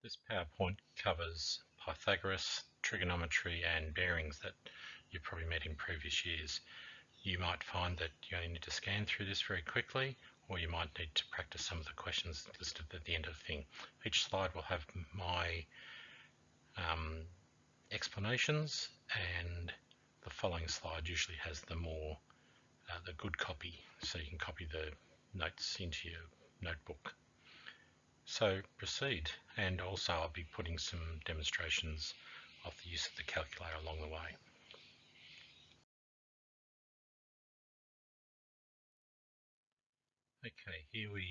This PowerPoint covers Pythagoras, trigonometry and bearings that you've probably met in previous years. You might find that you only need to scan through this very quickly, or you might need to practice some of the questions listed at the end of the thing. Each slide will have my explanations, and the following slide usually has the good copy, so you can copy the notes into your notebook. So proceed, and also I'll be putting some demonstrations of the use of the calculator along the way. Okay, here we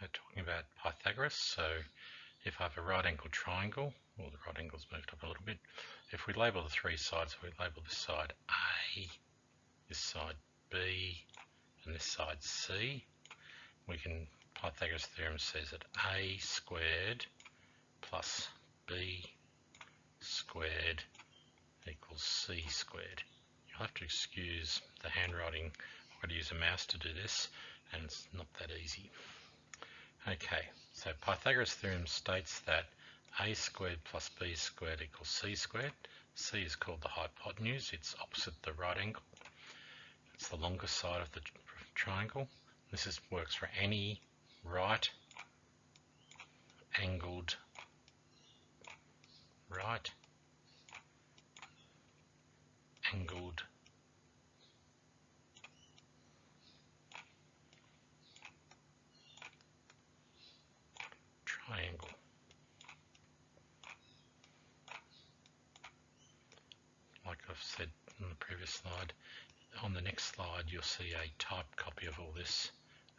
are talking about Pythagoras. So if I have a right angled triangle, well, the right angle's moved up a little bit. If we label the three sides, we label this side A, this side B, and this side C. Pythagoras theorem says that A squared plus B squared equals C squared. You'll have to excuse the handwriting. I've got to use a mouse to do this, and it's not that easy. Okay, so Pythagoras theorem states that A squared plus B squared equals C squared. C is called the hypotenuse. It's opposite the right angle. It's the longest side of the triangle. This works for any right angled triangle. Like I've said in the previous slide, on the next slide you'll see a typed copy of all this,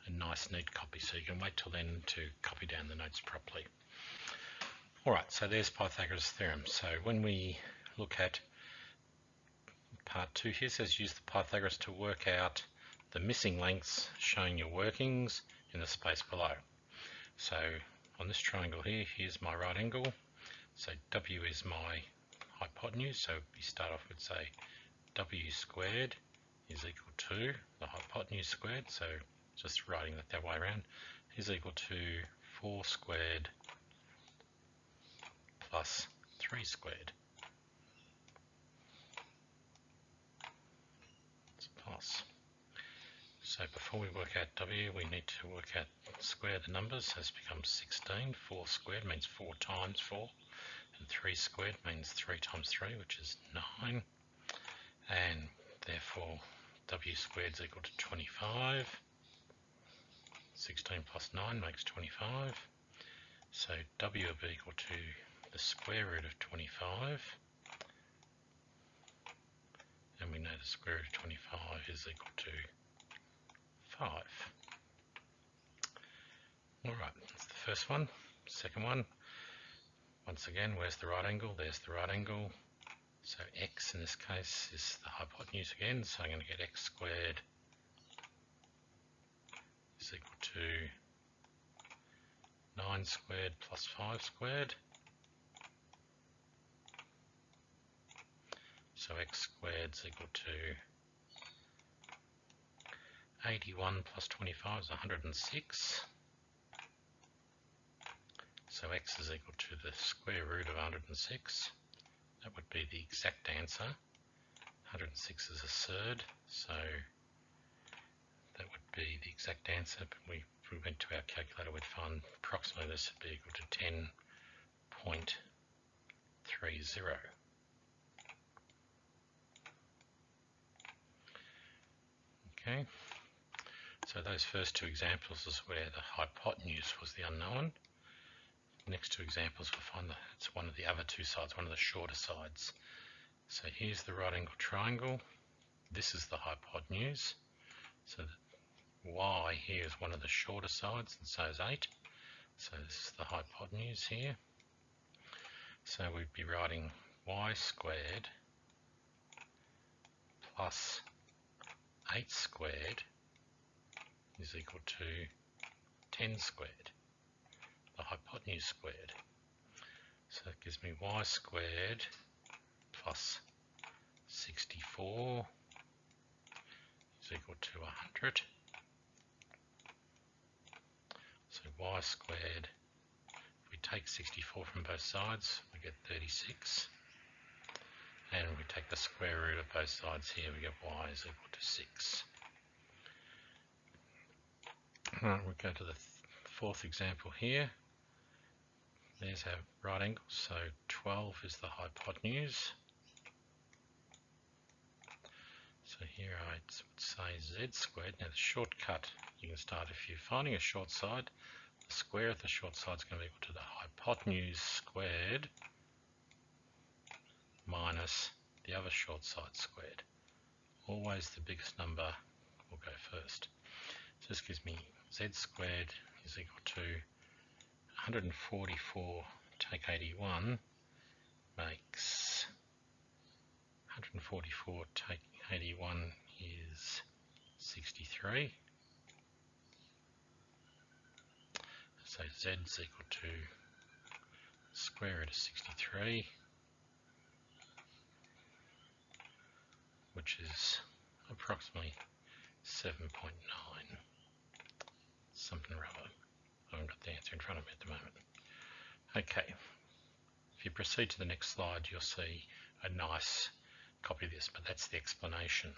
a nice neat copy, so you can wait till then to copy down the notes properly. Alright, so there's Pythagoras theorem. So when we look at part 2 here, it says use the Pythagoras to work out the missing lengths, showing your workings in the space below. So on this triangle here, here's my right angle. So W is my hypotenuse. So we start off with, say, W squared is equal to the hypotenuse squared. So just writing that way around is equal to 4 squared plus 3 squared. It's plus. So before we work out W, we need to work out square the numbers. So this becomes 16. 4 squared means 4 times 4. And 3 squared means 3 times 3, which is 9. And therefore W squared is equal to 25. 16 plus 9 makes 25. So W will be equal to the square root of 25. And we know the square root of 25 is equal to 5. Alright, that's the first one. Second one, once again, where's the right angle? There's the right angle. So x in this case is the hypotenuse again, so I'm going to get x squared is equal to 9 squared plus 5 squared. So x squared is equal to 81 plus 25 is 106. So x is equal to the square root of 106. That would be the exact answer. 106 is a third, so that would be the exact answer. But if we went to our calculator, we'd find approximately this would be equal to 10.30. Okay, so those first two examples is where the hypotenuse was the unknown. The next two examples we'll find that it's one of the other two sides, one of the shorter sides. So here's the right angle triangle. This is the hypotenuse. So that y here is one of the shorter sides, and so is 8. So this is the hypotenuse here. So we'd be writing y squared plus 8 squared is equal to 10 squared, the hypotenuse squared. So that gives me y squared plus 64 is equal to 100. So y squared, if we take 64 from both sides, we get 36. And we take the square root of both sides here, we get y is equal to 6. Alright, we go to the fourth example here. There's our right angle, so 12 is the hypotenuse. So here I would say z squared. Now the shortcut you can start if you're finding a short side, the square of the short side is going to be equal to the hypotenuse squared minus the other short side squared. Always the biggest number will go first. So this gives me z squared is equal to 144 take 81 makes 144 take 81 is 63. So z is equal to square root of 63, which is approximately 7.9. Something or other. I haven't got the answer in front of me at the moment. Okay, if you proceed to the next slide, you'll see a nice copy of this, but that's the explanation.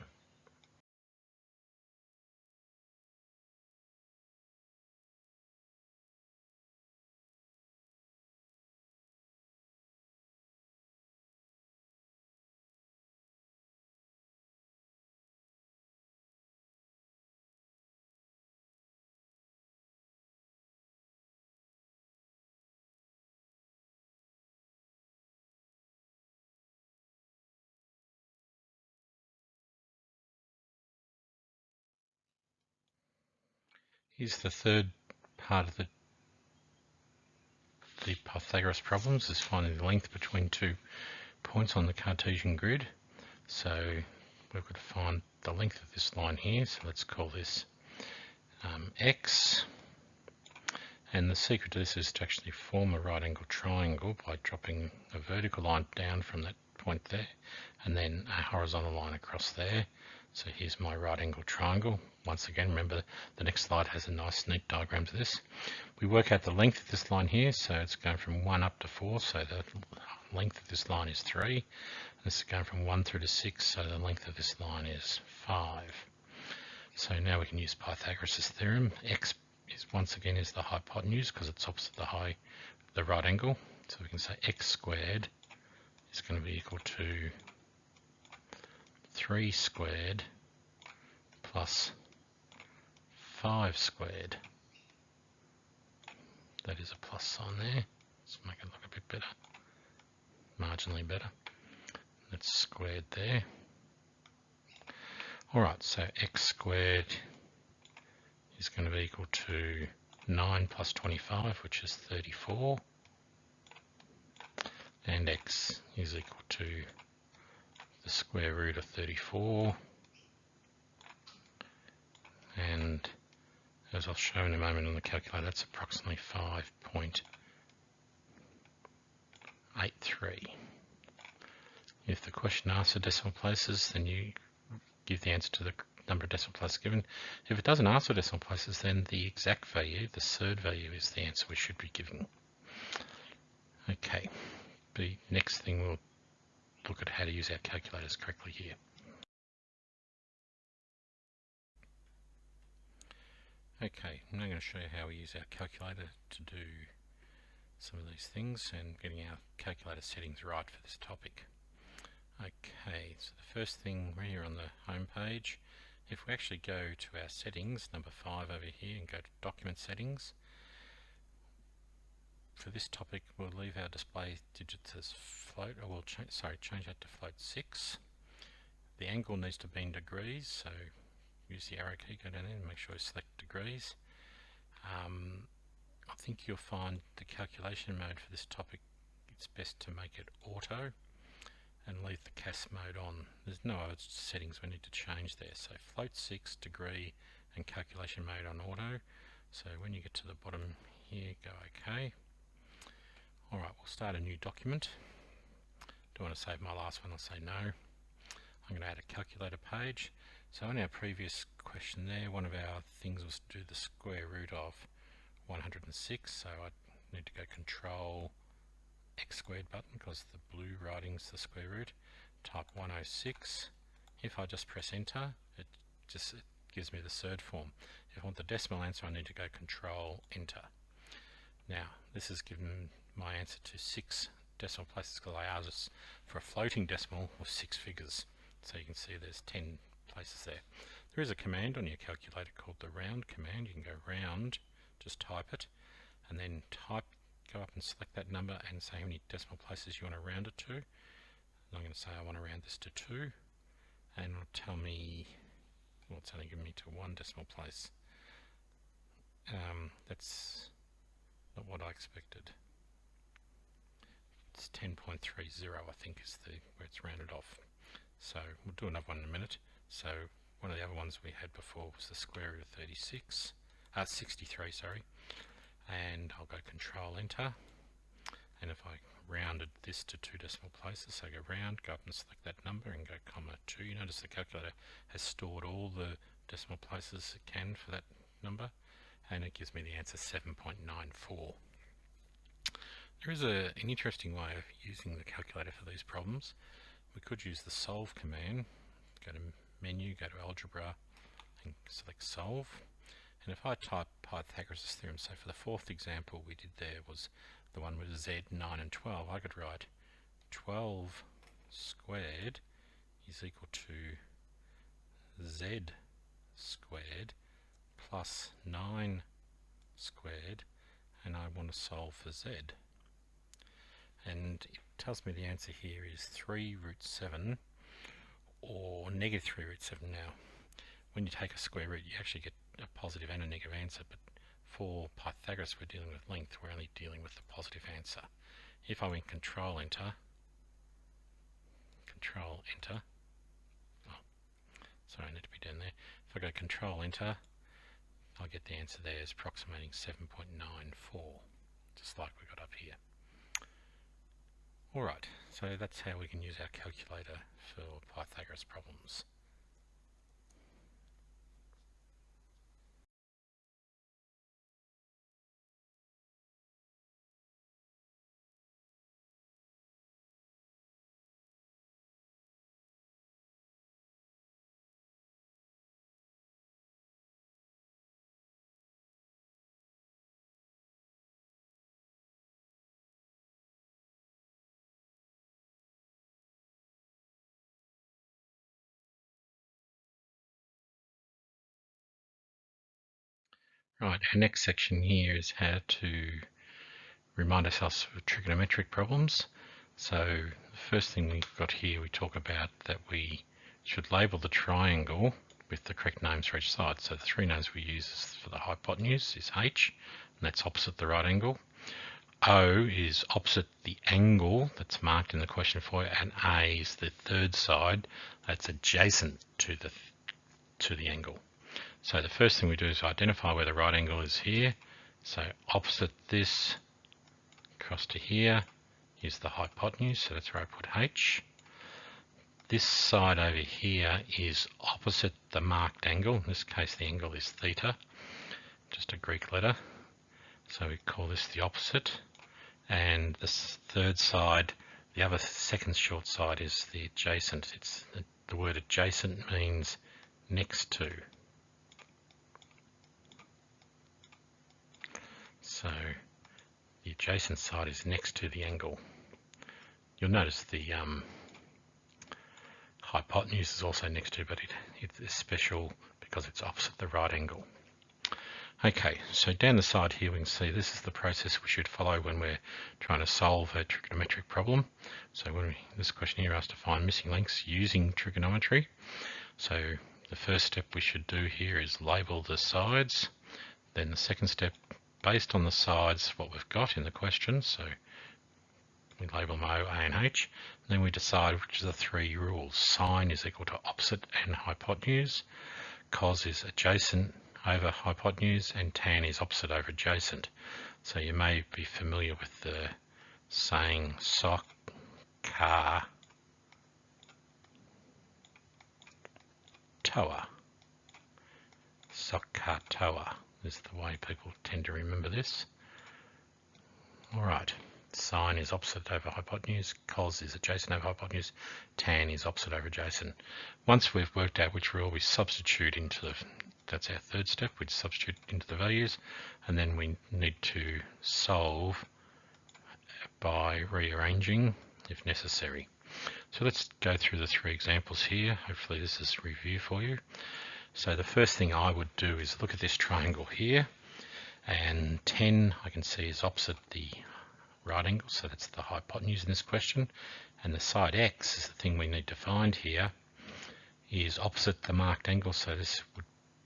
Here's the third part of the Pythagoras problems, is finding the length between two points on the Cartesian grid. So we've got to find the length of this line here, so let's call this x. And the secret to this is to actually form a right angle triangle by dropping a vertical line down from that point there and then a horizontal line across there. So here's my right angle triangle. Once again, remember the next slide has a nice neat diagram to this. We work out the length of this line here, so it's going from 1 up to 4, so the length of this line is 3. This is going from 1 through to 6, so the length of this line is 5. So now we can use Pythagoras' theorem. X is once again is the hypotenuse because it's opposite the right angle. So we can say x squared is going to be equal to 3 squared plus 5 squared. That is a plus sign there. Let's make it look a bit better, marginally better. That's squared there. Alright, so x squared is going to be equal to 9 plus 25, which is 34. And x is equal to the square root of 34. And as I'll show in a moment on the calculator, that's approximately 5.83. If the question asks for decimal places, then you give the answer to the number of decimal places given. If it doesn't ask for decimal places, then the exact value, the third value, is the answer we should be giving. Okay, the next thing we'll look at how to use our calculators correctly here. Okay, I'm now going to show you how we use our calculator to do some of these things and getting our calculator settings right for this topic. Okay, so the first thing, we're here on the home page. If we actually go to our settings, number 5 over here, and go to document settings, for this topic we'll leave our display digits as float, or we'll change that to float 6. The angle needs to be in degrees, so use the arrow key, go down there and make sure you select degrees. I think you'll find the calculation mode for this topic, it's best to make it auto and leave the CAS mode on. There's no other settings we need to change there. So float 6, degree, and calculation mode on auto. So when you get to the bottom here, go OK. Alright, we'll start a new document. Do I want to save my last one? I'll say no. I'm going to add a calculator page. So in our previous question there, one of our things was to do the square root of 106. So I need to go Control X squared button because the blue writing's the square root. Type 106. If I just press enter, it gives me the third form. If I want the decimal answer, I need to go Control Enter. Now, this has given my answer to 6 decimal places because I asked for a floating decimal with 6 figures. So you can see there's 10 places there. There is a command on your calculator called the round command. You can go round, just type it, and then go up and select that number and say how many decimal places you want to round it to. And I'm going to say I want to round this to 2, and it'll tell me, well, it's only given me to 1 decimal place. That's not what I expected. It's 10.30, I think, is where it's rounded off. So we'll do another one in a minute. So one of the other ones we had before was the square root of 63, sorry. And I'll go Control Enter. And if I rounded this to 2 decimal places, so go round, go up and select that number and go comma 2. You notice the calculator has stored all the decimal places it can for that number, and it gives me the answer 7.94. There is an interesting way of using the calculator for these problems. We could use the solve command. Go to menu, go to algebra and select solve. And if I type Pythagoras' theorem, so for the 4th example we did there was the one with z, 9 and 12, I could write 12 squared is equal to z squared plus 9 squared, and I want to solve for z. And it tells me the answer here is 3 root 7 or negative 3 root 7. Now, when you take a square root, you actually get a positive and a negative answer, but for Pythagoras we're dealing with length, we're only dealing with the positive answer. If I went Control Enter, oh, sorry, I need to be down there. If I go Control Enter, I'll get the answer there as approximating 7.94, just like we got up here. Alright, so that's how we can use our calculator for Pythagoras problems. Right, our next section here is how to remind ourselves of trigonometric problems. So the first thing we've got here, we talk about that we should label the triangle with the correct names for each side. So the 3 names we use for the hypotenuse is H, and that's opposite the right angle. O is opposite the angle that's marked in the question for you, and A is the 3rd side that's adjacent to the angle. So the first thing we do is identify where the right angle is here. So opposite this, across to here, is the hypotenuse, so that's where I put H. This side over here is opposite the marked angle. In this case the angle is theta, just a Greek letter. So we call this the opposite. And this 3rd side, the other second short side, is the adjacent. It's the word adjacent means next to. So the adjacent side is next to the angle. You'll notice the hypotenuse is also next to, but it's special because it's opposite the right angle. Okay, so down the side here we can see this is the process we should follow when we're trying to solve a trigonometric problem. So this question here asks to find missing links using trigonometry. So the first step we should do here is label the sides. Then the second step, based on the sides, what we've got in the question, so we label them O, A and H. And then we decide which of the 3 rules. Sine is equal to opposite and hypotenuse. Cos is adjacent over hypotenuse, and tan is opposite over adjacent. So you may be familiar with the saying sock, car, toa. Sock, car, toa is the way people tend to remember this. Alright, sine is opposite over hypotenuse, cos is adjacent over hypotenuse, tan is opposite over adjacent. Once we've worked out which rule, we substitute into the, that's our third step, we substitute into the values, and then we need to solve by rearranging if necessary. So let's go through the three examples here. Hopefully this is review for you. So the first thing I would do is look at this triangle here, and 10 I can see is opposite the right angle, so that's the hypotenuse in this question, and the side x is the thing we need to find here, is opposite the marked angle, so this would,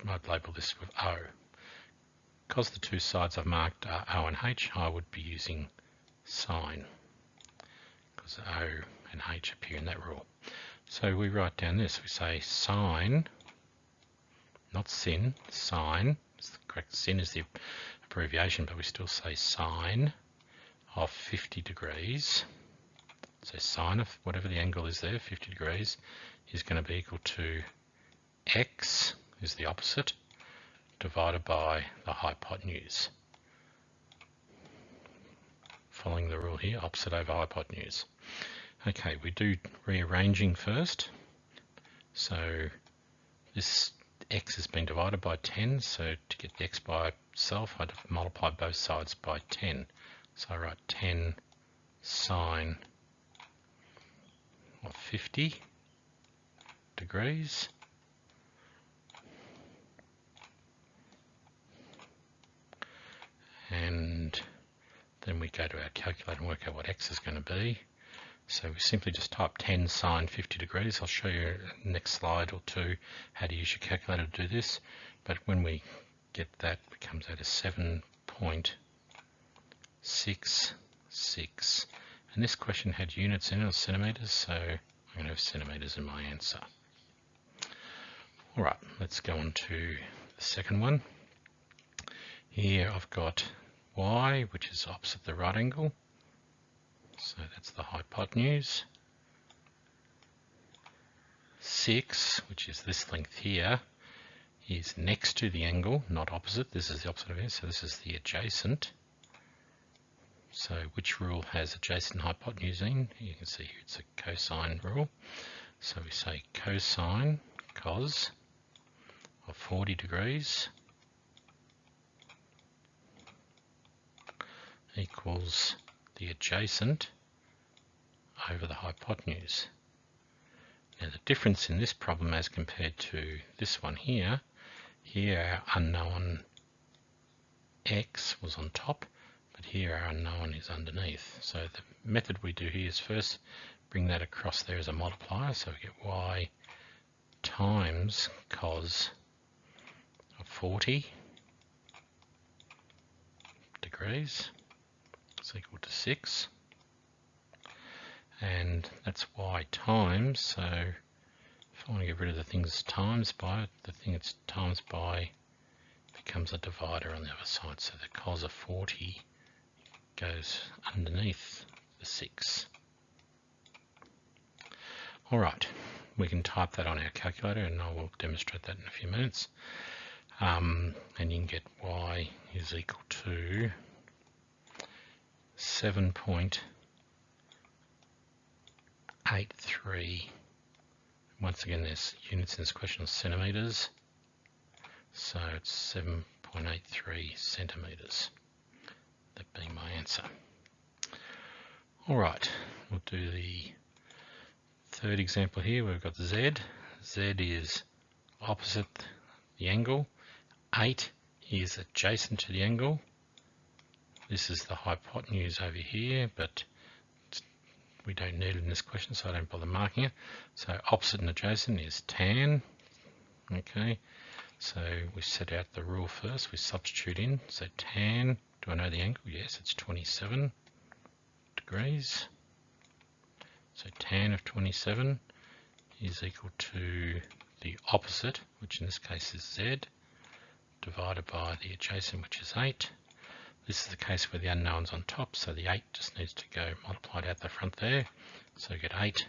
I'd label this with O. Because the two sides I've marked are O and H, I would be using sine, because O and H appear in that rule. So we write down this, we say sine, not sin, sine, it's the correct, sin is the abbreviation, but we still say sine of 50 degrees. So sine of whatever the angle is there, 50 degrees, is going to be equal to x, is the opposite, divided by the hypotenuse. Following the rule here, opposite over hypotenuse. Okay, we do rearranging first. So this x has been divided by 10, so to get the x by itself, I'd multiply both sides by 10. So I write 10 sine of 50 degrees and then we go to our calculator and work out what x is going to be. So we simply just type 10 sine 50 degrees. I'll show you next slide or two how to use your calculator to do this, but when we get that, it comes out as 7.66, and this question had units in it, or centimetres, so I'm going to have centimetres in my answer. Alright, let's go on to the second one. Here I've got y, which is opposite the right angle, so that's the hypotenuse. 6, which is this length here, is next to the angle, not opposite. This is the opposite of here, so this is the adjacent. So which rule has adjacent and hypotenuse in? You can see here it's a cosine rule. So we say cosine, cos, of 40 degrees equals the adjacent over the hypotenuse. Now the difference in this problem as compared to this one here, our unknown x was on top, but here our unknown is underneath. So the method we do here is first bring that across there as a multiplier, so we get y times cos of 40 degrees is equal to 6, and that's y times, so if I want to get rid of the things times by, the thing it's times by becomes a divider on the other side, so the cos of 40 goes underneath the 6. Alright, we can type that on our calculator and I will demonstrate that in a few minutes. And you can get y is equal to 7.83. Once again, there's units in this question of centimetres, so it's 7.83 centimetres. That being my answer. Alright, we'll do the third example here. We've got z. Z is opposite the angle. 8 is adjacent to the angle. This is the hypotenuse over here, but we don't need it in this question, so I don't bother marking it. So opposite and adjacent is tan. Okay, so we set out the rule first. We substitute in. So tan, do I know the angle? Yes, it's 27 degrees. So tan of 27 is equal to the opposite, which in this case is z, divided by the adjacent, which is 8. This is the case where the unknown's on top, so the 8 just needs to go multiplied out the front there. So we get 8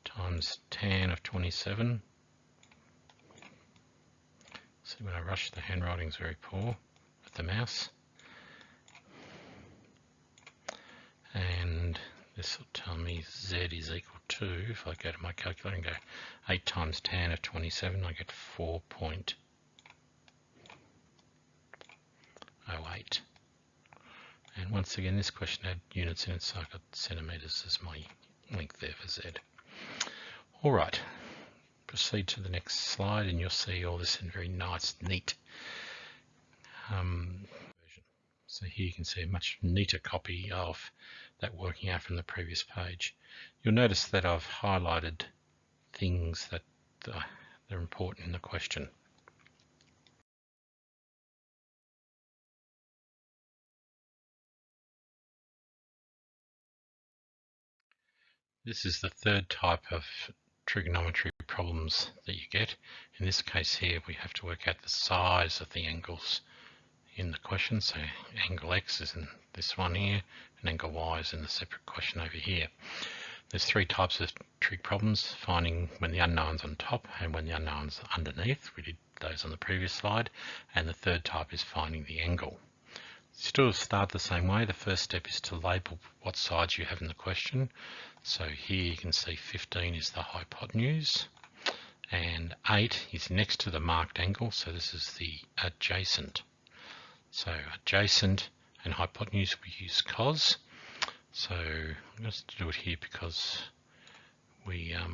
times tan of 27. See, when I rush, the handwriting's very poor with the mouse. tell me Z is equal to, if I go to my calculator and go 8 times tan of 27, I get 4.08. And once again, this question had units in it, so I've got centimetres as my length there for Z. All right, proceed to the next slide, and you'll see all this in very nice, neat version. So here you can see a much neater copy of that working out from the previous page. You'll notice that I've highlighted things that are important in the question. This is the third type of trigonometry problems that you get. In this case here, we have to work out the size of the angles in the question. So angle X is in this one here, and angle Y is in the separate question over here. There's three types of trig problems: finding when the unknown's on top and when the unknown's underneath. We did those on the previous slide. And the third type is finding the angle. Still start the same way. The first step is to label what sides you have in the question. So here you can see 15 is the hypotenuse, and 8 is next to the marked angle, so this is the adjacent. So adjacent and hypotenuse, we use cos. So I'm going to do it here because we are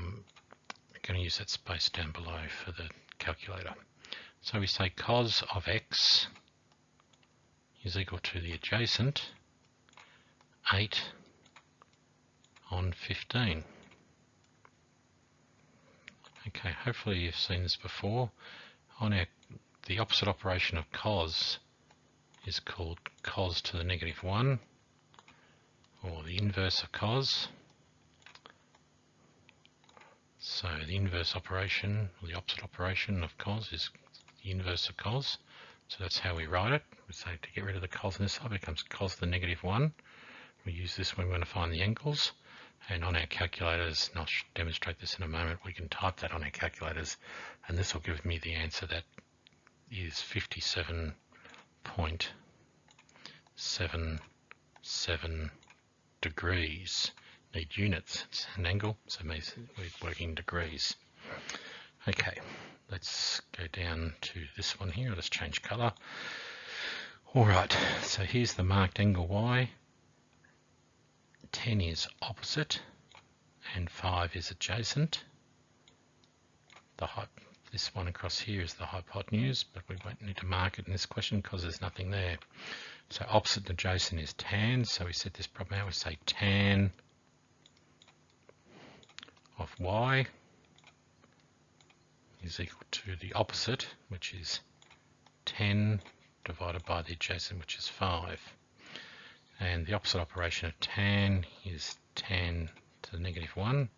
going to use that space down below for the calculator. So we say cos of x is equal to the adjacent 8 on 15. Okay, hopefully you've seen this before. The opposite operation of cos is called cos to the negative 1, or the inverse of cos. So the inverse operation, or the opposite operation of cos, is the inverse of cos. So that's how we write it. We say to get rid of the cos on this side, it becomes cos to the negative 1. We use this when we want to find the angles. And on our calculators, and I'll demonstrate this in a moment, we can type that on our calculators, and this will give me the answer that is 57.77 degrees. Need units. It's an angle, so it means we're working degrees. Okay, let's go down to this one here. I'll just change colour. All right, so here's the marked angle Y. 10 is opposite and 5 is adjacent. This one across here is the hypotenuse, but we won't need to mark it in this question because there's nothing there. So opposite and adjacent is tan, so we set this problem out. We say tan of Y is equal to the opposite, which is 10 divided by the adjacent, which is 5. And the opposite operation of tan is tan to the negative 1,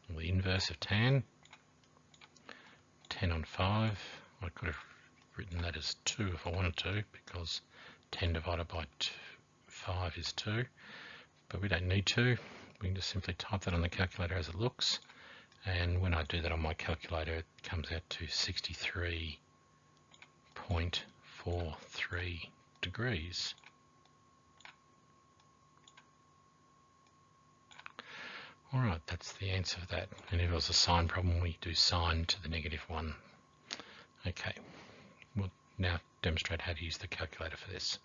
or the inverse of tan. 10 on 5, I could have written that as 2 if I wanted to, because 10 divided by 5 is 2, but we don't need to. We can just simply type that on the calculator as it looks, and when I do that on my calculator, it comes out to 63.43 degrees. Alright, that's the answer for that. And if it was a sine problem, we do sine to the negative 1. Okay, we'll now demonstrate how to use the calculator for this.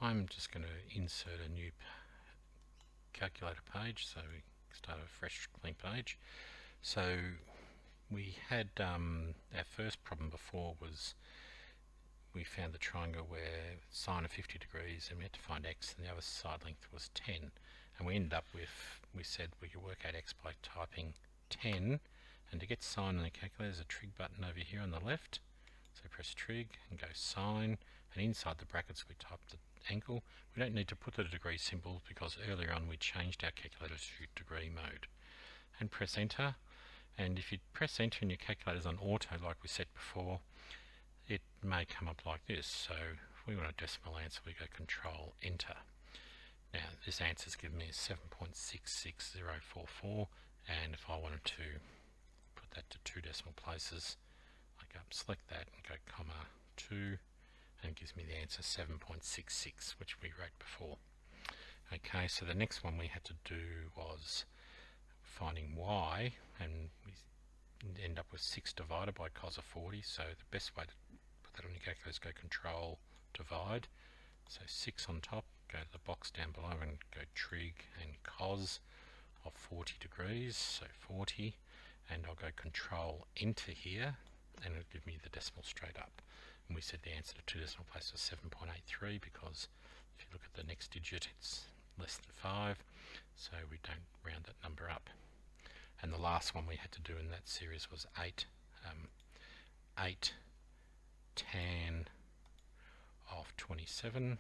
I'm just going to insert a new calculator page, so we start a fresh, clean page. So we had our first problem before was we found the triangle where sine of 50 degrees and we had to find x, and the other side length was 10. And we ended up with, we said we could work out x by typing 10, and to get sine on the calculator, there's a trig button over here on the left. So press trig and go sine, and inside the brackets we type the angle. We don't need to put the degree symbol because earlier on we changed our calculator to degree mode. And press enter, and if you press enter and your calculator's on auto like we said before, it may come up like this. So if we want a decimal answer, we go control enter. Now this answer is giving me 7.66044, and if I wanted to put that to 2 decimal places, I go up, select that and go comma 2, and it gives me the answer 7.66, which we wrote before. Okay, so the next one we had to do was finding y, and we end up with 6 divided by cos of 40. So the best way to put that on your calculator is go control divide. So 6 on top, go to the box down below and go trig and cos of 40 degrees, so 40, and I'll go control enter here and it'll give me the decimal straight up. And we said the answer to 2 decimal places was 7.83 because if you look at the next digit it's less than 5, so we don't round that number up. And the last one we had to do in that series was 8 tan of 27.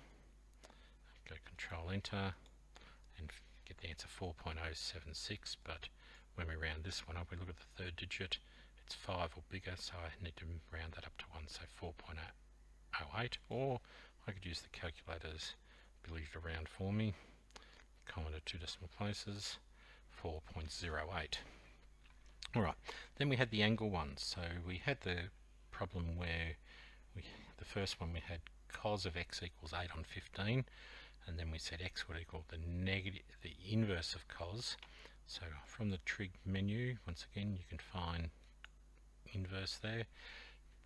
Go control enter and get the answer 4.076, but when we round this one up, we look at the third digit, it's 5 or bigger, so I need to round that up to 1, so 4.08, or I could use the calculator's ability to round for me, comma to 2 decimal places, 4.08. Alright, then we had the angle one. So we had the problem where the first one we had cos of x equals 8 on 15, and then we said x would equal the inverse of cos. So from the trig menu, once again you can find inverse there.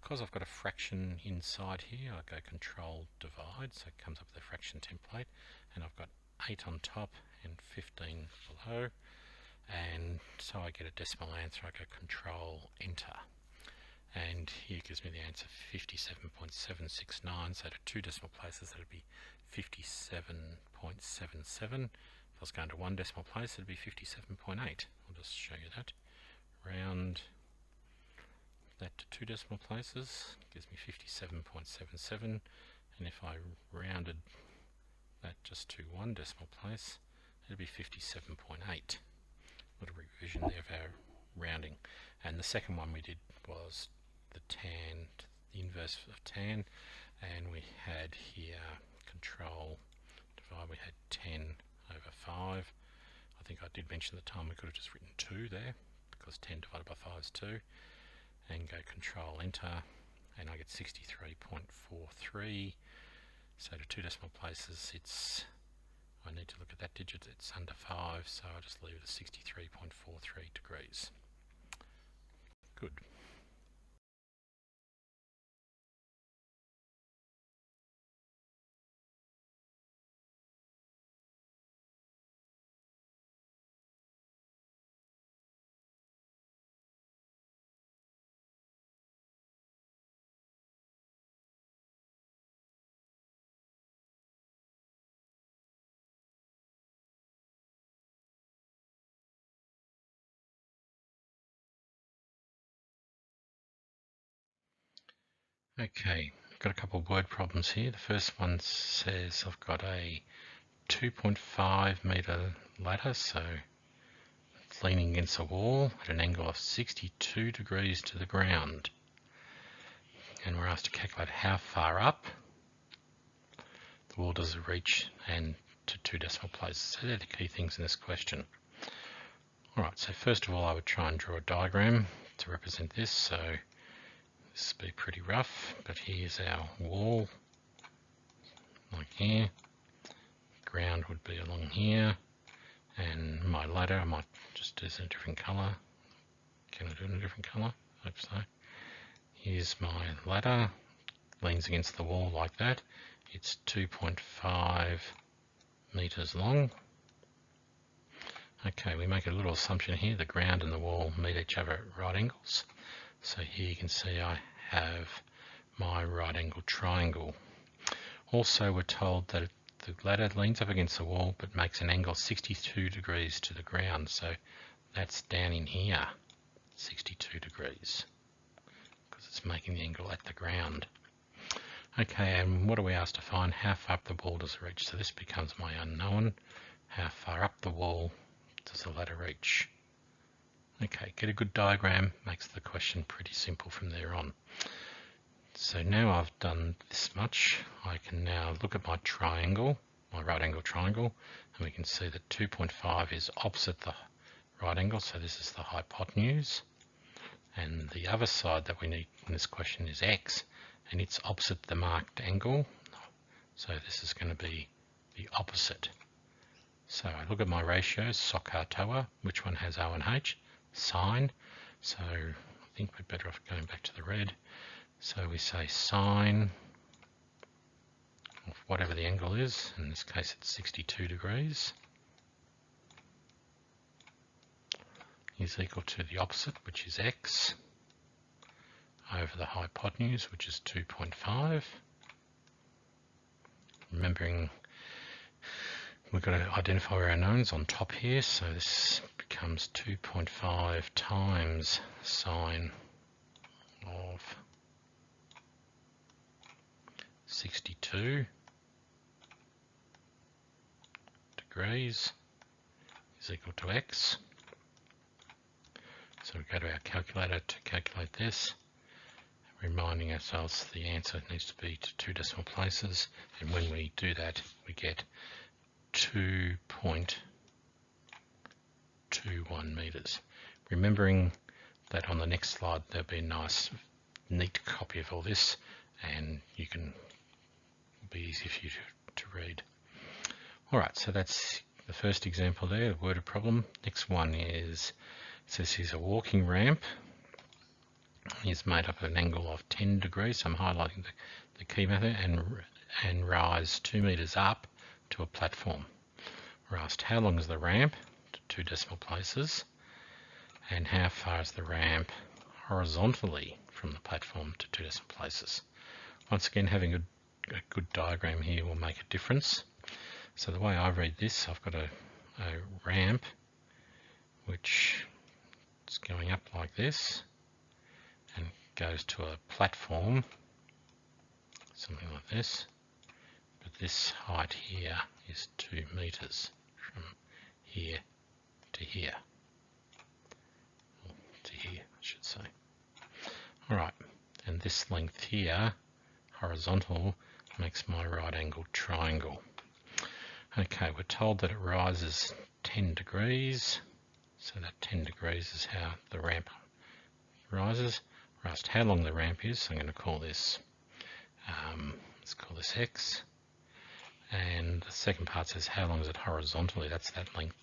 Because I've got a fraction inside here, I go control divide, so it comes up with a fraction template, and I've got 8 on top and 15 below, and so I get a decimal answer. I go control enter, and here gives me the answer 57.769, so to 2 decimal places that would be 57.77. If I was going to 1 decimal place, it would be 57.8. I'll just show you that. Round that to 2 decimal places gives me 57.77, and if I rounded that just to 1 decimal place, it would be 57.8. Little revision there of our rounding. And the second one we did was the tan, the inverse of tan, and we had here control divide, we had 10 over 5. I think I did mention at the time we could have just written 2 there, because 10 divided by 5 is 2, and go control enter, and I get 63.43. So to 2 decimal places, I need to look at that digit, it's under 5, so I'll just leave it at 63.43 degrees. Good. Okay, got a couple of word problems here. The first one says I've got a 2.5 meter ladder, so it's leaning against a wall at an angle of 62 degrees to the ground. And we're asked to calculate how far up the wall does it reach and to 2 decimal places. So they're the key things in this question. Alright, so first of all I would try and draw a diagram to represent this. So this will be pretty rough, but here's our wall, like here. Ground would be along here, and my ladder, I might just do this in a different colour. Can I do it in a different colour? Hope so. Here's my ladder, leans against the wall like that. It's 2.5 meters long. Okay, we make a little assumption here. The ground and the wall meet each other at right angles. So here you can see I have my right angle triangle. Also, we're told that the ladder leans up against the wall but makes an angle 62 degrees to the ground. So that's down in here, 62 degrees, because it's making the angle at the ground. Okay, and what are we asked to find? How far up the wall does it reach? So this becomes my unknown. How far up the wall does the ladder reach? Okay, get a good diagram, makes the question pretty simple from there on. So now I've done this much, I can now look at my triangle, my right angle triangle, and we can see that 2.5 is opposite the right angle, so this is the hypotenuse. And the other side that we need in this question is x, and it's opposite the marked angle. So this is going to be the opposite So I look at my ratios, SOHCAHTOA, TOA, which one has O and H, sine. So I think we're better off going back to the red. So we say sine of whatever the angle is, in this case it's 62 degrees, is equal to the opposite, which is x, over the hypotenuse, which is 2.5. Remembering we've got to identify our unknowns on top here, so this becomes 2.5 times sine of 62 degrees is equal to x. So we go to our calculator to calculate this, reminding ourselves the answer needs to be to 2 decimal places, and when we do that we get 2.21 meters. Remembering that on the next slide there'll be a nice neat copy of all this, and you can be easy for you to read. Alright, so that's the first example there, the worded problem. Next one is, it says here's a walking ramp. It's made up of an angle of 10 degrees. So I'm highlighting the key method, and rise 2 meters up to a platform. We're asked how long is the ramp, to 2 decimal places, and how far is the ramp horizontally from the platform to 2 decimal places. Once again, having a good diagram here will make a difference. So the way I read this, I've got a ramp which is going up like this and goes to a platform, something like this, but this height here is 2 meters from here to here, or to here I should say. Alright, and this length here, horizontal, makes my right angled triangle. Okay, we're told that it rises 10 degrees, so that 10 degrees is how the ramp rises. We're asked how long the ramp is, so I'm going to call this, let's call this x. And the second part says how long is it horizontally, that's that length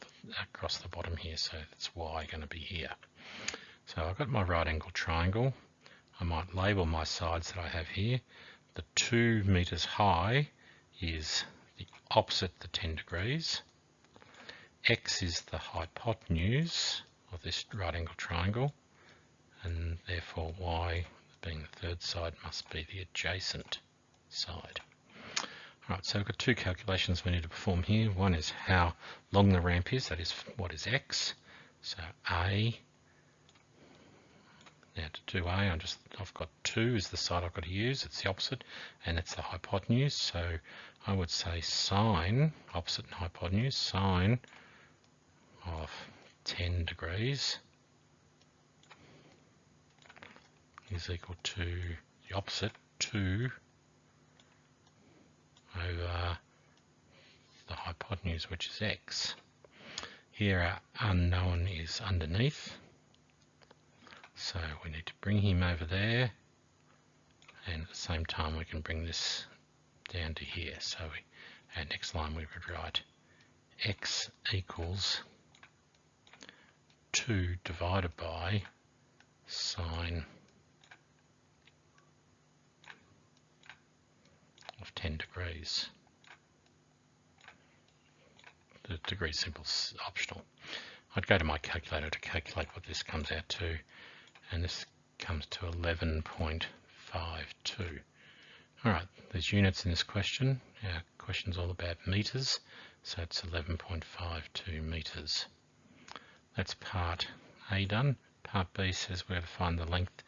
across the bottom here, so that's y going to be here. So I've got my right angle triangle. I might label my sides that I have here. The 2 meters high is the opposite the 10 degrees. X is the hypotenuse of this right angle triangle, and therefore y, being the third side, must be the adjacent side. Alright, so we've got 2 calculations we need to perform here. One is how long the ramp is, that is what is x. So A, now to do A, I've got 2 is the side I've got to use, it's the opposite, and it's the hypotenuse. So I would say sine, opposite and hypotenuse, sine of 10 degrees is equal to the opposite, 2 over the hypotenuse, which is x. Here our unknown is underneath, so we need to bring him over there, and at the same time we can bring this down to here. So our next line we would write x equals 2 divided by sine of 10 degrees. The degree symbol is optional. I'd go to my calculator to calculate what this comes out to, and this comes to 11.52. Alright, there's units in this question. Our question's all about meters, so it's 11.52 meters. That's part A done. Part B says we have to find the length.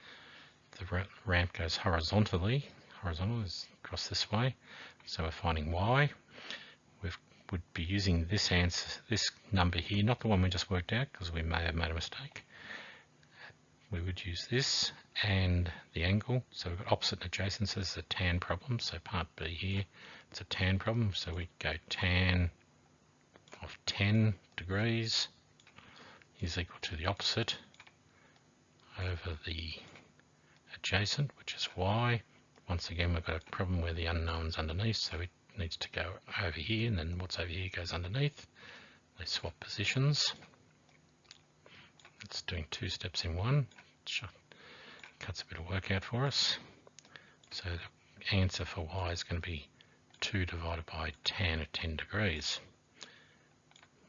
The ramp goes horizontally. Horizontal is across this way, so we're finding y. We would be using this answer, this number here, not the one we just worked out because we may have made a mistake. We would use this and the angle. So we've got opposite and adjacent, so this is a tan problem. So part B here, it's a tan problem. So we go tan of 10 degrees is equal to the opposite over the adjacent, which is y. Once again, we've got a problem where the unknown's underneath, so it needs to go over here, and then what's over here goes underneath. they swap positions. It's doing 2 steps in one. Cuts a bit of work out for us. So the answer for y is going to be 2 divided by tan of 10 degrees.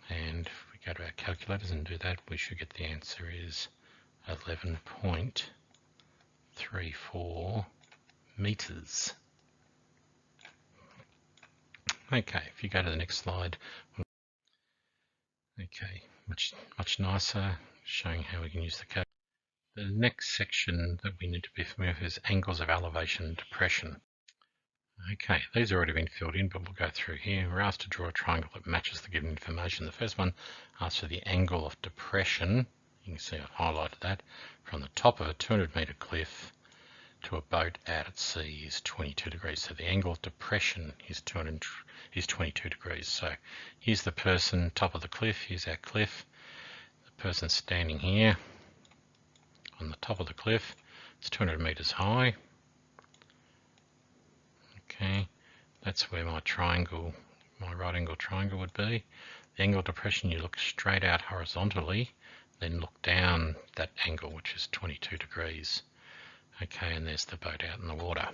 And if we go to our calculators and do that, we should get the answer is 11.34 meters. Okay, if you go to the next slide. Okay, much nicer, showing how we can use the calculator. The next section that we need to be familiar with is angles of elevation and depression. Okay, these have already been filled in, but we'll go through here. We're asked to draw a triangle that matches the given information. The first one asks for the angle of depression. You can see I've highlighted that. From the top of a 200-metre cliff to a boat out at sea is 22 degrees. So the angle of depression is 22 degrees. So here's the person, top of the cliff. Here's our cliff. The person standing here on the top of the cliff. It's 200 metres high. Okay, that's where my triangle, my right angle triangle would be. The angle of depression, you look straight out horizontally, then look down that angle, which is 22 degrees. Okay, and there's the boat out in the water.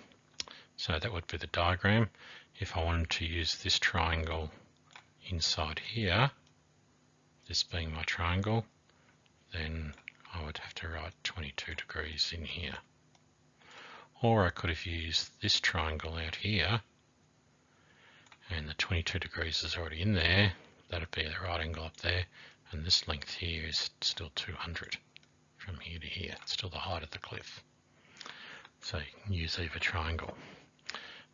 So that would be the diagram. If I wanted to use this triangle inside here, this being my triangle, then I would have to write 22 degrees in here. Or I could have used this triangle out here, and the 22 degrees is already in there. That would be the right angle up there, and this length here is still 200 from here to here. It's still the height of the cliff. So you can use either triangle.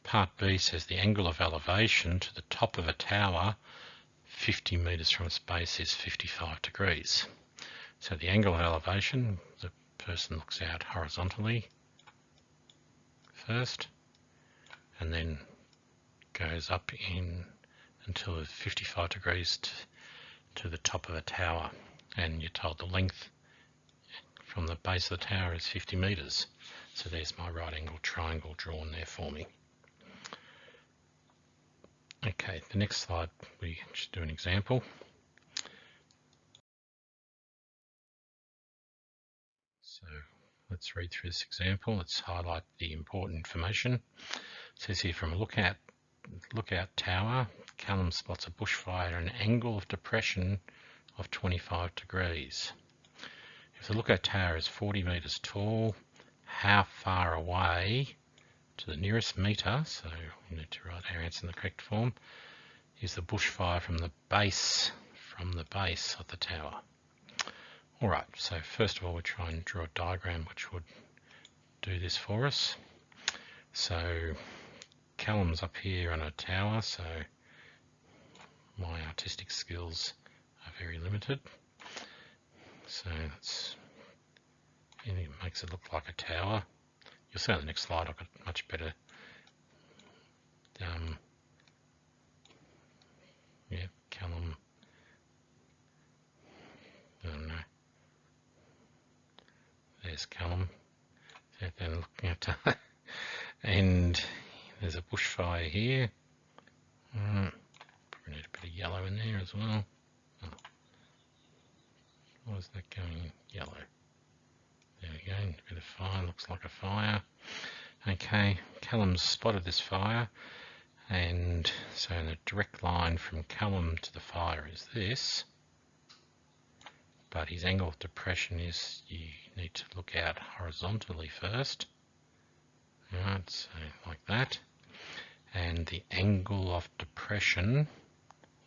Part B says the angle of elevation to the top of a tower 50 metres from its base is 55 degrees. So the angle of elevation, the person looks out horizontally first, and then goes up in until it's 55 degrees to the top of a tower, and you're told the length from the base of the tower is 50 metres. So there's my right angle triangle drawn there for me. Okay, the next slide we should do an example. So let's read through this example. Let's highlight the important information. It says here, from a lookout tower, Callum spots a bushfire at an angle of depression of 25 degrees. If the lookout tower is 40 metres tall, how far away to the nearest metre, so we need to write our answer in the correct form, is the bushfire from the base of the tower? Alright, so first of all we try and draw a diagram which would do this for us. So Callum's up here on a tower, so my artistic skills are very limited. So it makes it look like a tower. You'll see on the next slide I've got much better Callum, I don't know, there's Callum, then looking at and there's a bushfire here. Probably need a bit of yellow in there as well. Oh. Why is that going yellow? There we go, a bit of fire, looks like a fire. Okay, Callum's spotted this fire, and so the direct line from Callum to the fire is this, but his angle of depression is, you need to look out horizontally first. Right, so like that. And the angle of depression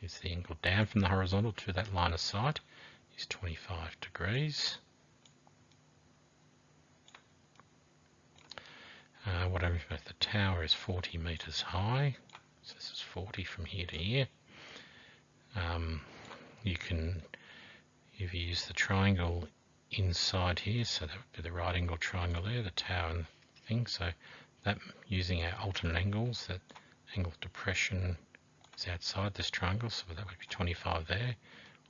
is the angle down from the horizontal to that line of sight is 25 degrees. Whatever, if the tower is 40 metres high, so this is 40 from here to here. You can, if you use the triangle inside here, so that would be the right angle triangle there, the tower and the thing, so that, using our alternate angles, that angle of depression is outside this triangle, so that would be 25 there,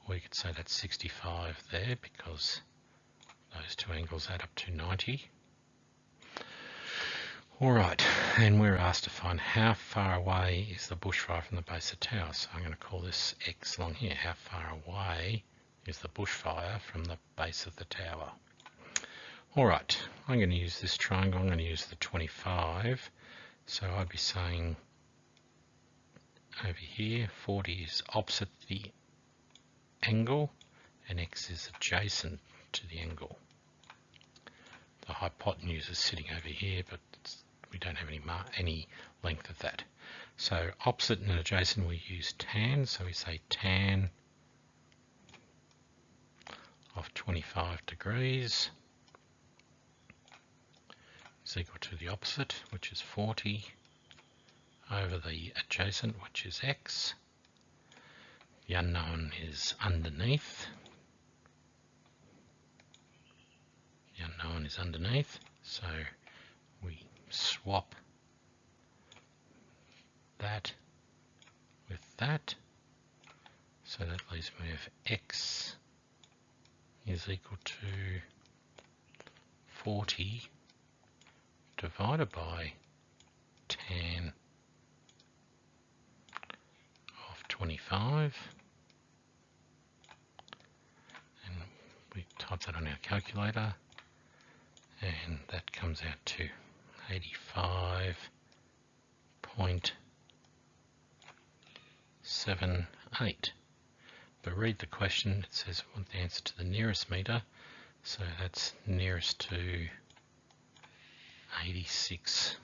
or you could say that's 65 there, because those two angles add up to 90. Alright, and we're asked to find how far away is the bushfire from the base of the tower. So I'm going to call this X along here. How far away is the bushfire from the base of the tower? Alright, I'm going to use this triangle. I'm going to use the 25. So I'd be saying over here 40 is opposite the angle and X is adjacent to the angle. The hypotenuse is sitting over here, but we don't have any length of that. So opposite and adjacent we use tan, so we say tan of 25 degrees is equal to the opposite, which is 40, over the adjacent, which is X. The unknown is underneath. The unknown is underneath, so we swap that with that, so that leaves me with X is equal to 40 divided by tan of 25, and we type that on our calculator, and that comes out to 85.78. But read the question, it says we want the answer to the nearest metre, so that's nearest to 86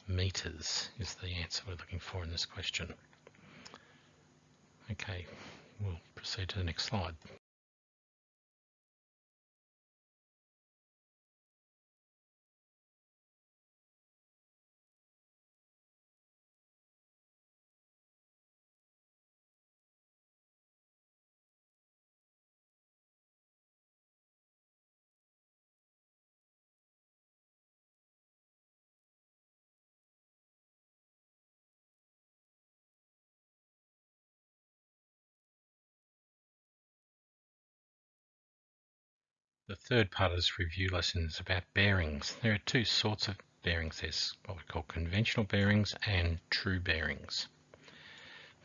metres is the answer we're looking for in this question. Okay, we'll proceed to the next slide. The third part of this review lesson is about bearings. There are two sorts of bearings. There's what we call conventional bearings and true bearings.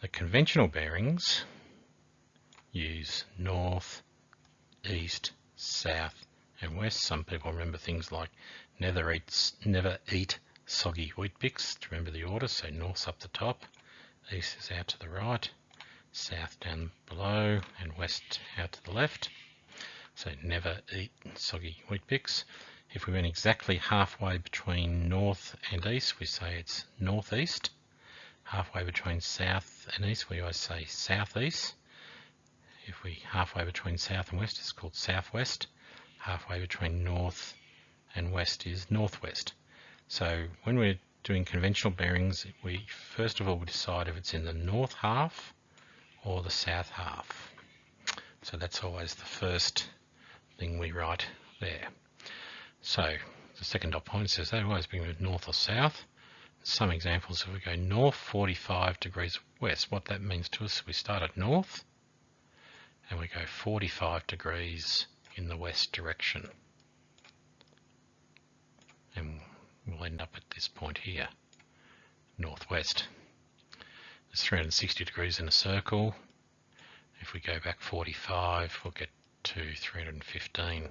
The conventional bearings use north, east, south and west. Some people remember things like never eat soggy Weet-Bix to remember the order. So north's up the top, east is out to the right, south down below and west out to the left. So never eat soggy Weet-Bix. If we went exactly halfway between north and east, we say it's northeast. Halfway between south and east, we always say southeast. If we halfway between south and west, it's called southwest. Halfway between north and west is northwest. So when we're doing conventional bearings, we first of all decide if it's in the north half or the south half. So that's always the first thing we write there. So the second dot point says they always begin with north or south. Some examples, if we go north 45 degrees west, what that means to us, we start at north and we go 45 degrees in the west direction. And we'll end up at this point here, northwest. There's 360 degrees in a circle. If we go back 45, we'll get to 315.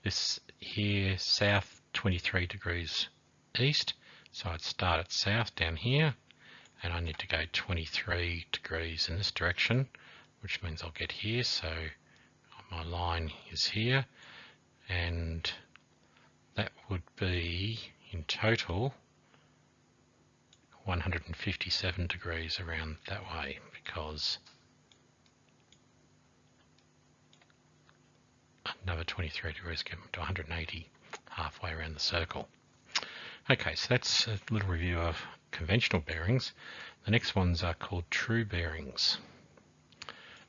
This here, south 23 degrees east, so I'd start at south down here, and I need to go 23 degrees in this direction, which means I'll get here, so my line is here, and that would be, in total, 157 degrees around that way, because another 23 degrees get to 180 halfway around the circle. Okay, so that's a little review of conventional bearings. The next ones are called true bearings.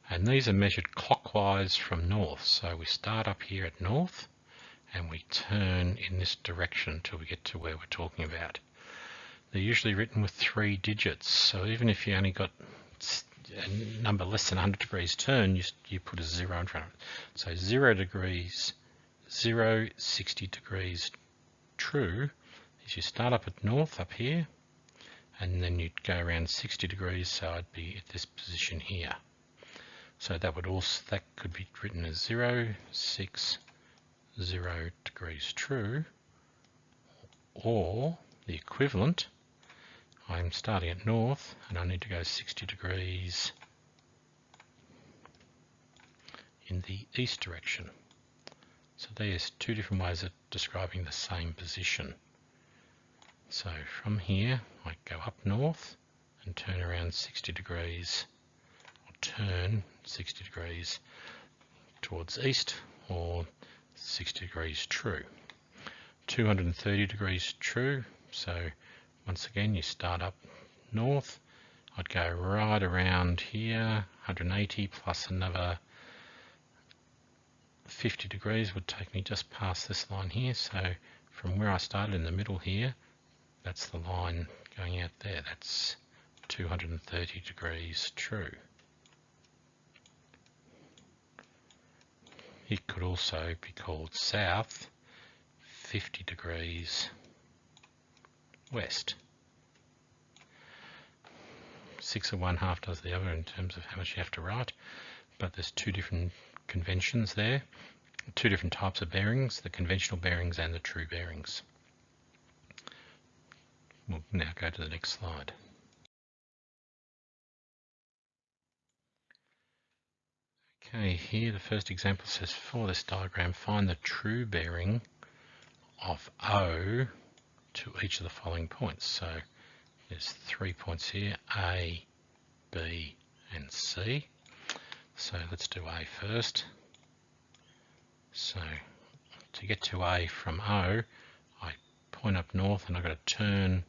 And these are measured clockwise from north. So we start up here at north and we turn in this direction until we get to where we're talking about. They're usually written with 3 digits. So even if you only got a number less than 100 degrees turn, you put a 0 in front of it. So 0 degrees, 0, 60 degrees, true is you start up at north up here, and then you'd go around 60 degrees, so I'd be at this position here. So that could be written as 0, 6, 0 degrees true, or the equivalent, I'm starting at north and I need to go 60 degrees in the east direction. So there's two different ways of describing the same position. So from here I go up north and turn around 60 degrees, or turn 60 degrees towards east, or 60 degrees true. 230 degrees true, so once again you start up north, I'd go right around here, 180 plus another 50 degrees would take me just past this line here, so from where I started in the middle here, that's the line going out there, that's 230 degrees true. It could also be called south, 50 degrees west. 6 of one, half does the other in terms of how much you have to write, but there's two different conventions there, two different types of bearings, the conventional bearings and the true bearings. We'll now go to the next slide. Okay, here the first example says for this diagram, find the true bearing of O to each of the following points. So there's 3 points here, A, B and C. So let's do A first. So to get to A from O, I point up north and I've got to turn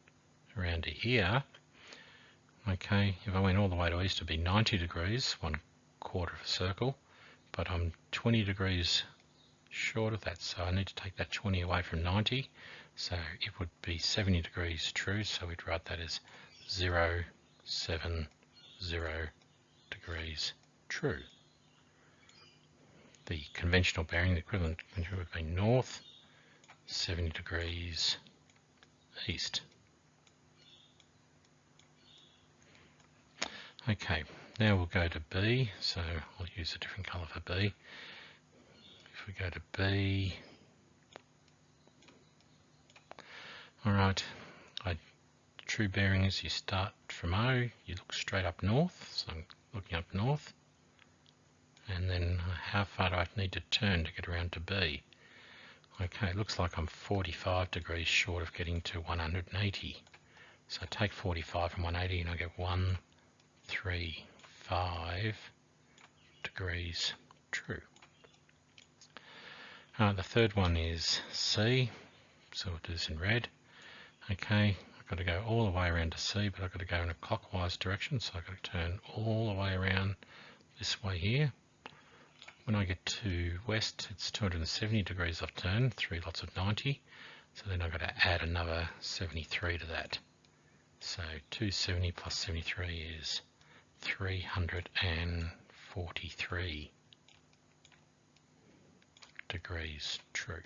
around to here. Okay, if I went all the way to east, it'd be 90 degrees, 1/4 of a circle, but I'm 20 degrees short of that, so I need to take that 20 away from 90, so it would be 70 degrees true, so we'd write that as 0, 7, 0 degrees true. The conventional bearing, the equivalent would be north, 70 degrees east. Okay, now we'll go to B, so I'll use a different colour for B. If we go to B, alright, true bearing is you start from O, you look straight up north, so I'm looking up north, and then how far do I need to turn to get around to B? Okay, it looks like I'm 45 degrees short of getting to 180. So I take 45 from 180 and I get 135 degrees true. The third one is C, so we'll do this in red. Okay, I've got to go all the way around to C, but I've got to go in a clockwise direction, so I've got to turn all the way around this way here. When I get to west, it's 270 degrees I've turned, 3 lots of 90, so then I've got to add another 73 to that. So 270 plus 73 is 343 degrees true.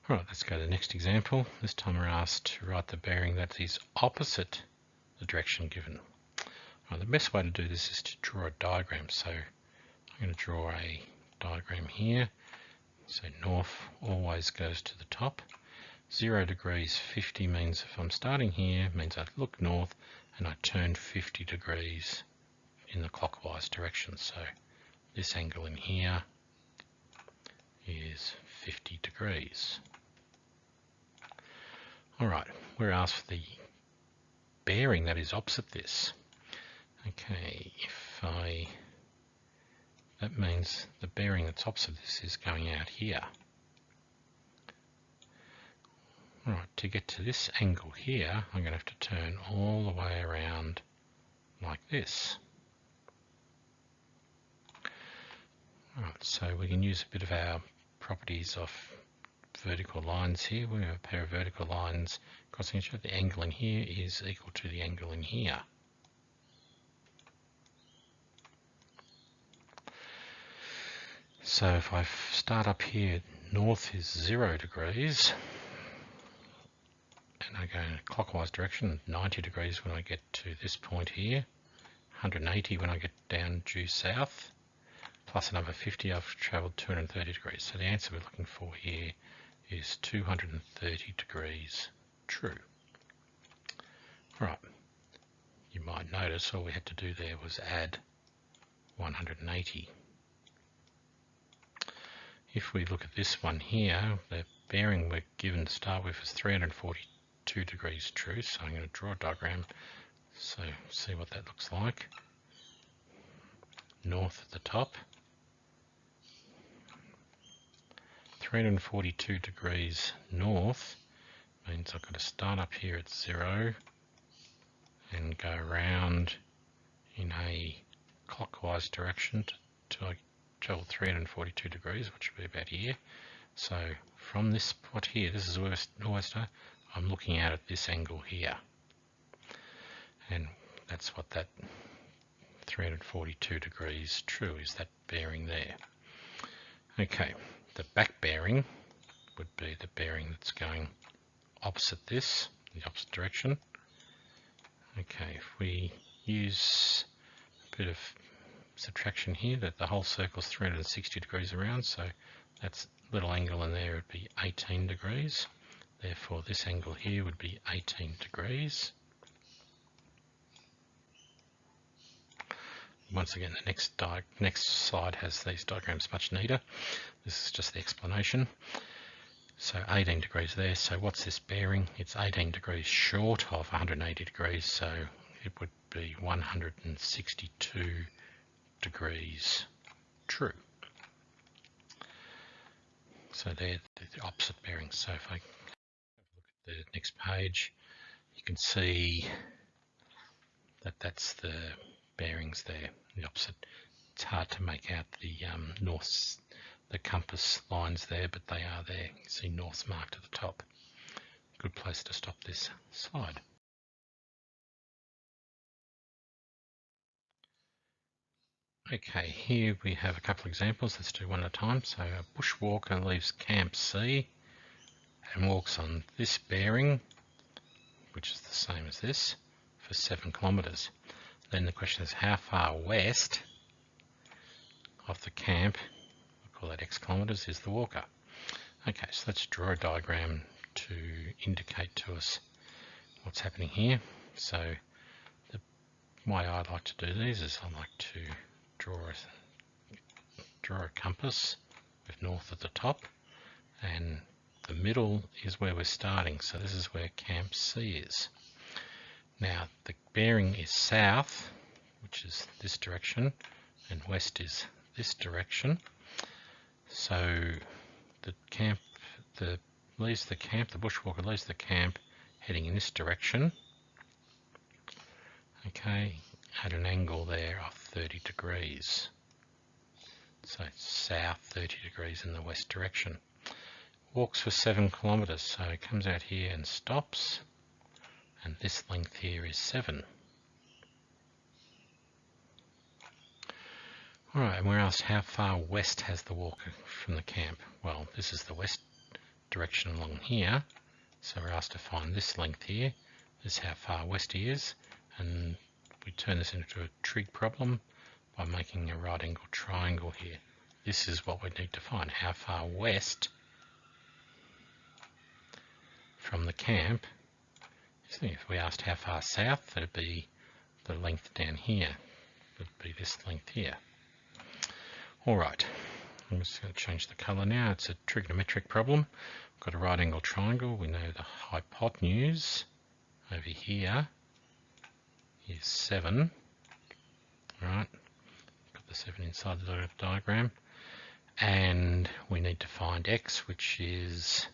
Alright, let's go to the next example. This time we're asked to write the bearing that is opposite the direction given. The best way to do this is to draw a diagram. So I'm going to draw a diagram here. So north always goes to the top. 0 degrees 50 means if I'm starting here, means I look north and I turn 50 degrees in the clockwise direction. So this angle in here is 50 degrees. Alright, we're asked for the bearing that is opposite this. Okay, that means the bearing that's opposite this is going out here. Alright, to get to this angle here, I'm going to have to turn all the way around like this. Alright, so we can use a bit of our properties of vertical lines here. We have a pair of vertical lines crossing each other. The angle in here is equal to the angle in here. So if I start up here, north is 0 degrees, and I go in a clockwise direction, 90 degrees when I get to this point here, 180 when I get down due south, plus another 50, I've travelled 230 degrees. So the answer we're looking for here is 230 degrees true. Right, you might notice all we had to do there was add 180. If we look at this one here, the bearing we're given to start with is 342 degrees true, so I'm going to draw a diagram so see what that looks like. North at the top, 342 degrees north means I've got to start up here at 0 and go around in a clockwise direction till I travel 342 degrees, which will be about here. So from this spot here, this is west, I'm looking out at this angle here, and that's what that 342 degrees true is, that bearing there. Okay, the back bearing would be the bearing that's going opposite this, the opposite direction. Okay, if we use a bit of subtraction here, that the whole circle is 360 degrees around, so that's little angle in there would be 18 degrees. Therefore this angle here would be 18 degrees. Once again, the next slide has these diagrams much neater. This is just the explanation. So 18 degrees there. So what's this bearing? It's 18 degrees short of 180 degrees, so it would be 162 degrees true. So they're the opposite bearings. So if I look at the next page, you can see that that's the bearings there, the opposite. It's hard to make out the compass lines there, but they are there. You can see north's marked at the top. Good place to stop this slide. Okay, here we have a couple of examples. Let's do one at a time. So a bushwalker leaves Camp C and walks on this bearing, which is the same as this, for 7 kilometres. Then the question is, how far west of the camp, we'll call that X kilometres, is the walker? Okay, so let's draw a diagram to indicate to us what's happening here. So the way I like to do these is I like to draw a compass with north at the top, and the middle is where we're starting. So this is where Camp C is. Now the bearing is south, which is this direction, and west is this direction. So the bushwalker leaves the camp heading in this direction. Okay, at an angle there of 30 degrees. So it's south 30 degrees in the west direction. Walks for 7 kilometres, so it comes out here and stops, and this length here is 7. Alright, and we're asked how far west has the walker from the camp. Well, this is the west direction along here, so we're asked to find this length here. This is how far west he is, and we turn this into a trig problem by making a right angle triangle here. This is what we need to find, how far west from the camp. So if we asked how far south, that'd be the length down here, would be this length here. Alright, I'm just going to change the colour now. It's a trigonometric problem. We've got a right angle triangle. We know the hypotenuse over here is 7. Right, got the 7 inside the diagram. And we need to find x, which is,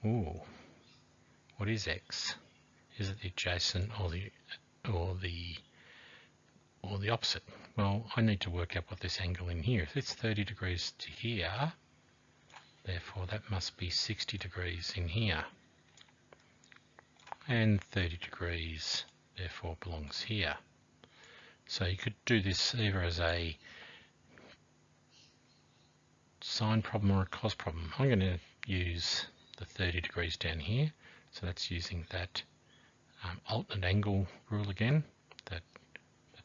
what is x? Is it the adjacent or the opposite? Well, I need to work out what this angle in here. If it's 30 degrees to here, therefore that must be 60 degrees in here. And 30 degrees therefore belongs here. So you could do this either as a sine problem or a cos problem? I'm going to use the 30 degrees down here. So that's using that alternate angle rule again, that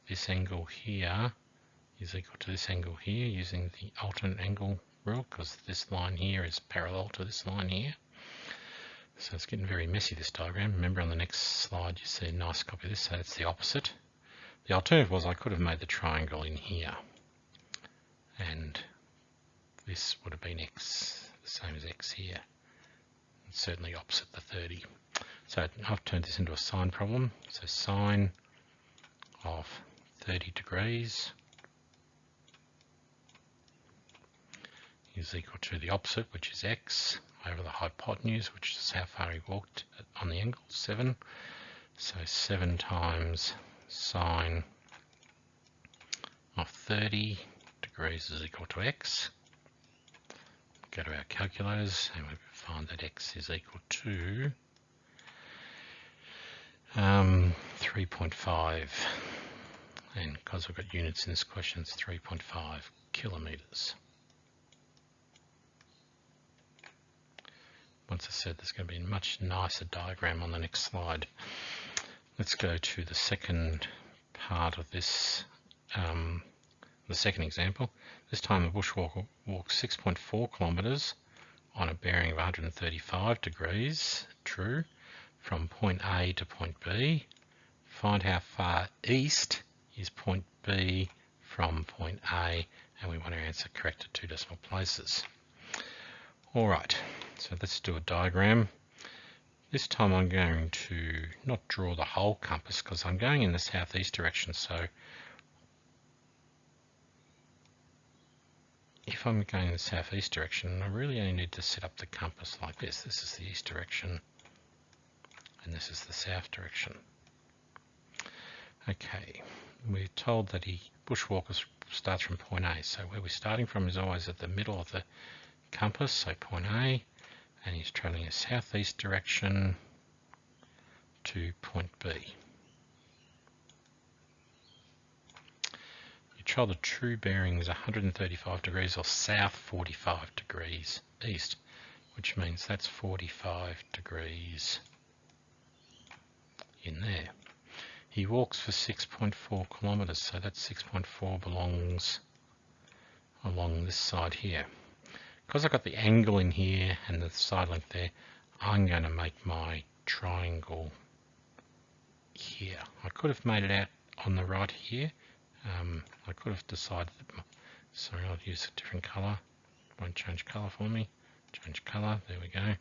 this angle here is equal to this angle here using the alternate angle rule, because this line here is parallel to this line here. So it's getting very messy, this diagram. Remember, on the next slide you see a nice copy of this, so that's the opposite. The alternative was I could have made the triangle in here, and this would have been x, the same as x here. It's certainly opposite the 30. So I've turned this into a sine problem. So sine of 30 degrees is equal to the opposite, which is x, over the hypotenuse, which is how far he walked on the angle, 7. So 7 times sine of 30 degrees is equal to x. Go to our calculators and we find that x is equal to 3.5. And because we've got units in this question, it's 3.5 kilometres. Once I said, there's going to be a much nicer diagram on the next slide. Let's go to the second part of this, the second example. This time the bushwalker walks 6.4 kilometres on a bearing of 135 degrees, true, from point A to point B. Find how far east is point B from point A, and we want to answer correct at 2 decimal places. Alright, so let's do a diagram. This time I'm going to not draw the whole compass because I'm going in the southeast direction, so if I'm going in the southeast direction, I really only need to set up the compass like this. This is the east direction and this is the south direction. Okay, we're told that bushwalker starts from point A, so where we're starting from is always at the middle of the compass, so point A, and he's travelling a southeast direction to point B. You try the true bearing is 135 degrees or south 45 degrees east, which means that's 45 degrees in there. He walks for 6.4 kilometres, so that 6.4 belongs along this side here. Because I've got the angle in here and the side length there, I'm going to make my triangle here. I could have made it out on the right here. I could have decided that, sorry, I'll use a different colour. Won't change colour for me. Change colour, there we go.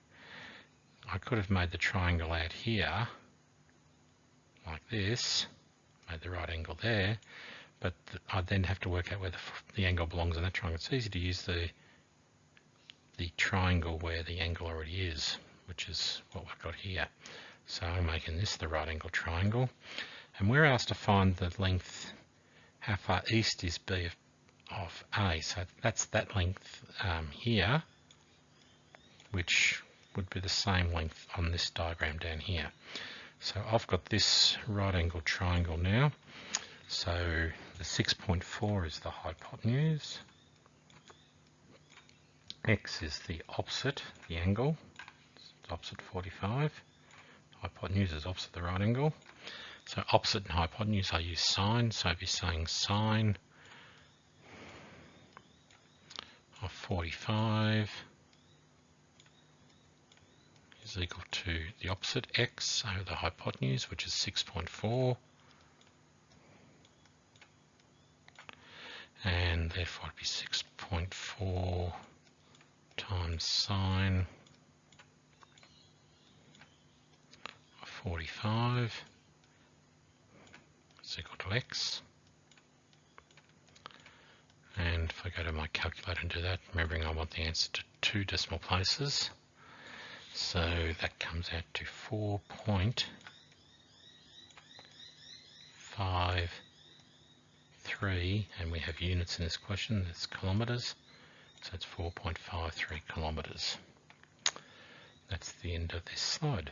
I could have made the triangle out here, like this, made the right angle there, but I'd then have to work out where the angle belongs in that triangle. It's easy to use the triangle where the angle already is, which is what we've got here. So I'm making this the right angle triangle, and we're asked to find the length, how far east is B of A. So that's that length here, which would be the same length on this diagram down here. So I've got this right angle triangle now. So the 6.4 is the hypotenuse. X is the opposite, the angle. It's opposite 45. Hypotenuse is opposite the right angle. So opposite and hypotenuse I use sine. So if you're saying sine of 45 is equal to the opposite x over the hypotenuse, which is 6.4, and therefore it'd be 6.4 times sine of 45 is equal to x. And if I go to my calculator and do that, remembering I want the answer to 2 decimal places, so that comes out to 4.53, and we have units in this question, that's kilometres, so it's 4.53 kilometres. That's the end of this slide.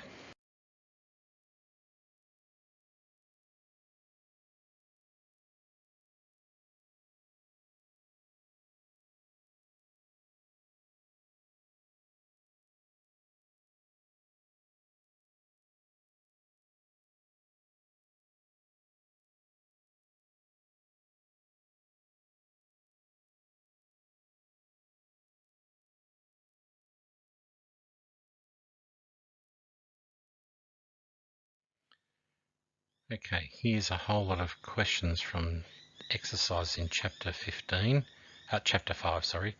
Okay, here's a whole lot of questions from exercise in chapter 5, sorry.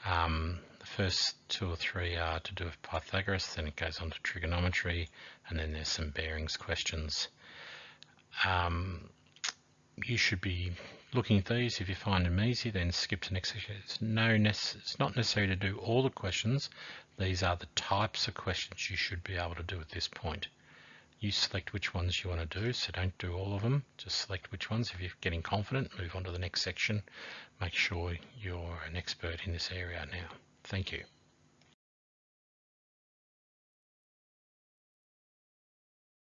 The first 2 or 3 are to do with Pythagoras, then it goes on to trigonometry, and then there's some bearings questions. You should be looking at these. If you find them easy, then skip to next section. It's not necessary to do all the questions. These are the types of questions you should be able to do at this point. You select which ones you want to do, so don't do all of them. Just select which ones. If you're getting confident, move on to the next section. Make sure you're an expert in this area now. Thank you.